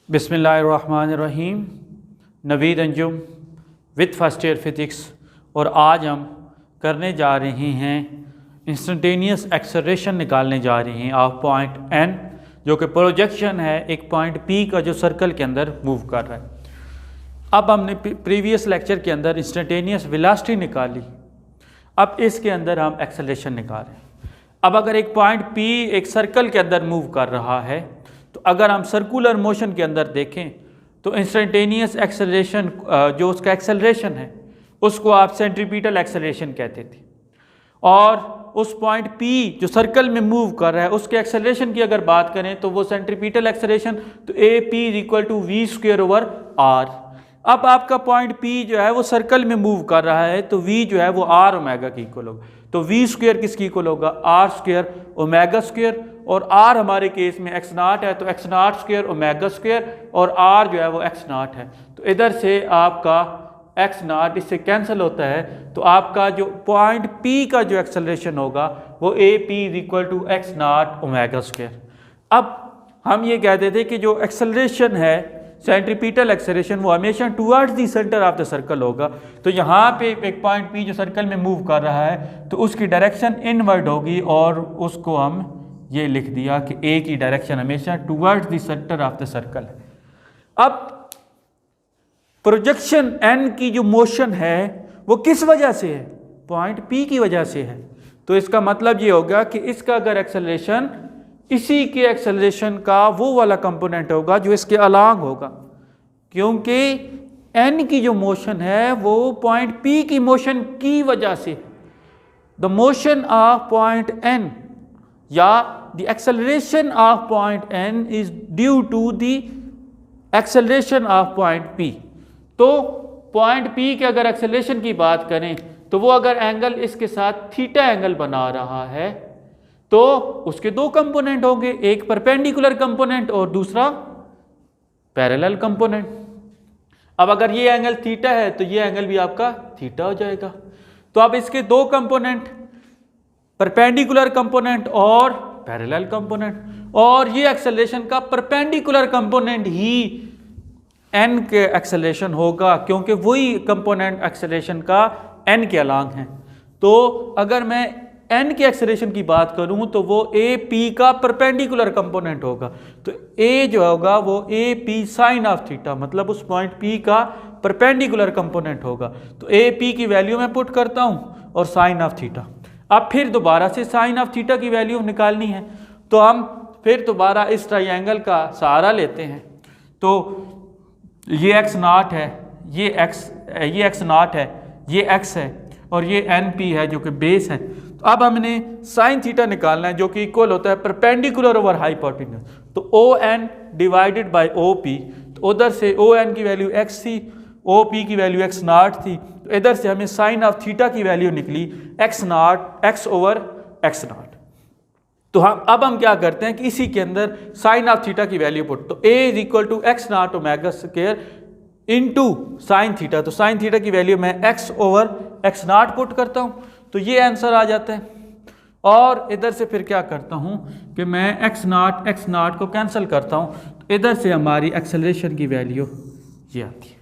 बिस्मिल्लाहिर्रहमानिर्रहीम। Naveed Anjum with first year physics, और आज हम करने जा रहे हैं इंस्टेंटेनियस एक्सेलरेशन निकालने जा रहे हैं ऑफ पॉइंट n, जो कि प्रोजेक्शन है एक पॉइंट p का जो सर्कल के अंदर मूव कर रहा है। अब हमने प्रीवियस लेक्चर के अंदर इंस्टेंटेनियस वेलोसिटी निकाली, अब इसके अंदर हम एक्सेलरेशन निकाल रहे हैं। अब अगर एक पॉइंट p एक सर्कल के अंदर मूव कर रहा है, तो अगर हम सर्कुलर मोशन के अंदर देखें तो इंस्टेंटेनियस एक्सेलरेशन जो उसका एक्सेलरेशन है उसको आप सेंट्रीपिटल एक्सेलरेशन कहते थे, और उस पॉइंट P जो सर्कल में मूव कर रहा है उसके एक्सेलरेशन की अगर बात करें तो वो सेंट्रीपिटल एक्सेलरेशन, तो AP = v²/r। अब आपका पॉइंट P जो है वो सर्कल में मूव कर रहा है, तो V जो है वो r ओमेगा की इक्वल होगा, तो v² किसकी इक्वल होगा, r² ओमेगा², और r हमारे केस में x0 है तो x0² ओमेगा², और r जो है वो x0 है, तो इधर से आपका x0 इससे कैंसिल होता है, तो आपका जो पॉइंट P का जो एक्सेलरेशन होगा वो AP = x0 ओमेगा²। अब हम ये कहते थे कि जो एक्सेलरेशन है सेंट्रीपिटल एक्सेलरेशन वो हमेशा towards the centre of the circle होगा, तो यहाँ पे एक पॉइंट P जो सर्कल में मूव कर रहा है तो उसकी डायरेक्शन इनवर्ड होगी, और उसको हम ये लिख दिया कि A की डायरेक्शन हमेशा towards the centre of the circle है। अब प्रोजेक्शन n की जो मोशन है वो किस वजह से है, पॉइंट P की वजह से है, तो इसका मतलब ये होगा कि इसका अगर एक्सेलरेशन इसी के एक्सेलरेशन का वो वाला कंपोनेंट होगा जो इसके अलोंग होगा, क्योंकि n की जो मोशन है वो पॉइंट P की मोशन की वजह से, the motion of point n या the acceleration of point n is due to the acceleration of point P। तो पॉइंट P के अगर एक्सेलरेशन की बात करें तो वो अगर एंगल इसके साथ थीटा एंगल बना रहा है तो उसके दो कंपोनेंट होंगे, एक परपेंडिकुलर कंपोनेंट और दूसरा पैरेलल कंपोनेंट। अब अगर ये एंगल थीटा है तो ये एंगल भी आपका थीटा हो जाएगा, तो अब इसके दो कंपोनेंट परपेंडिकुलर कंपोनेंट और पैरेलल कंपोनेंट, और ये एक्सेलरेशन का परपेंडिकुलर कंपोनेंट ही n के एक्सेलरेशन होगा, क्योंकि वही कंपोनेंट एक्सेलरेशन का n के अलोंग है। तो अगर मैं n के एक्सेलरेशन की बात करूं तो वो AP का परपेंडिकुलर कंपोनेंट होगा, तो A जो होगा वो AP sin ऑफ थीटा, मतलब उस पॉइंट P का परपेंडिकुलर कंपोनेंट होगा, तो AP की वैल्यू मैं पुट करता हूं और sin ऑफ थीटा। अब फिर दोबारा से sin ऑफ थीटा की वैल्यू निकालनी है, तो हम फिर दोबारा इस ट्रायंगल का सहारा लेते हैं, तो ये x0 है, ये x0 है, ये x है, और ये NP है जो कि बेस है। तो अब हमने sin थीटा निकालना है जो कि इक्वल होता है परपेंडिकुलर ओवर हाइपोटेन्यूज, तो ON डिवाइडेड बाय OP, तो उधर से ON की वैल्यू x थी, OP की वैल्यू x0 थी, तो इधर से हमें sin ऑफ थीटा की वैल्यू निकली x/x0। तो अब हम क्या करते हैं कि इसी के अंदर sin ऑफ थीटा की वैल्यू पुट, तो A = x0 omega into sine theta, तो साइन थीटा की वैल्यू मैं x/x0 पुट करता हूँ, तो ये आंसर आ जाता है। और इधर से फिर क्या करता हूँ कि मैं x0 को कैंसिल करता हूँ, तो इधर से हमारी एक्सेलरेशन की वैल्यू ये आती है।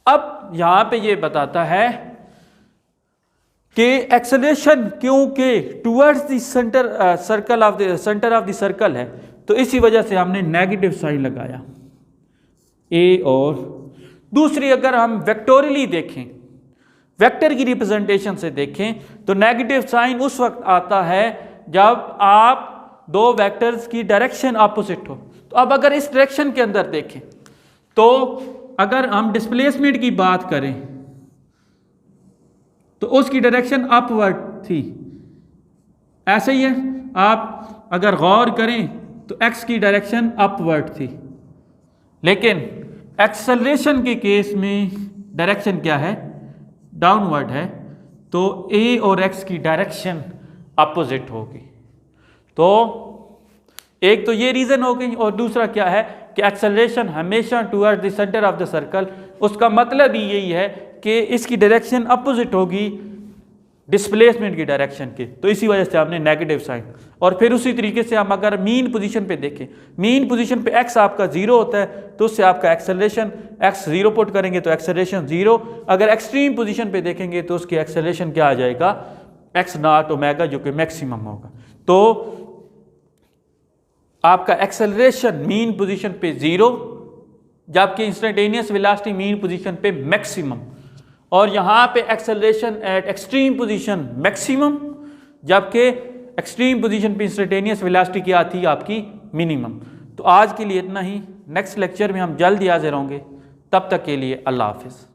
अब यहाँ पे ये बताता है कि एक्सेलरेशन क्योंकि towards the centre of the circle है, तो इसी वजह से हमने नेगेटिव साइन लगाया A। और दूसरी अगर हम वेक्टोरियली देखें, वेक्टर की रिप्रेजेंटेशन से देखें, तो नेगेटिव साइन उस वक्त आता है जब आप दो वेक्टर्स की डायरेक्शन अपोजिट हो। तो अब अगर इस डायरेक्शन के अंदर देखें, तो अगर हम डिस्प्लेसमेंट की बात करें तो उसकी डायरेक्शन अपवर्ड थी, ऐसे ही है। आप अगर गौर करें तो x की डायरेक्शन अपवर्ड थी, लेकिन एक्सेलरेशन के केस में डायरेक्शन क्या है, डाउनवर्ड है, तो A और x की डायरेक्शन अपोजिट होगी। तो एक तो ये रीज़न हो गई, और दूसरा क्या है कि एक्सेलरेशन हमेशा towards the centre of the circle, उसका मतलब ही यही है कि इसकी डायरेक्शन अपोजिट होगी डिस्प्लेसमेंट की डायरेक्शन के, तो इसी वजह से हमने नेगेटिव साइन। और फिर उसी तरीके से हम अगर मीन पोजीशन पे देखें, मीन पोजीशन पे x आपका 0 होता है तो उससे आपका एक्सेलरेशन x 0 पुट करेंगे तो एक्सेलरेशन 0। अगर एक्सट्रीम पोजीशन पे देखेंगे तो उसकी एक्सेलरेशन क्या आ जाएगा, x नॉट ओमेगा, जो कि मैक्सिमम होगा। तो आपका एक्सेलरेशन मीन पोजीशन पे 0, जबकि इंस्टेंटेनियस वेलोसिटी मीन पोजीशन पे मैक्सिमम, और यहाँ पे acceleration at extreme position maximum, जबकि एक्सट्रीम पोजीशन पे इंस्टेंटेनियस वेलोसिटी क्या आती है आपकी, मिनिमम। तो आज के लिए इतना ही, नेक्स्ट लेक्चर में हम जल्द ही हाजिर होंगे, तब तक के लिए अल्लाह हाफिज़।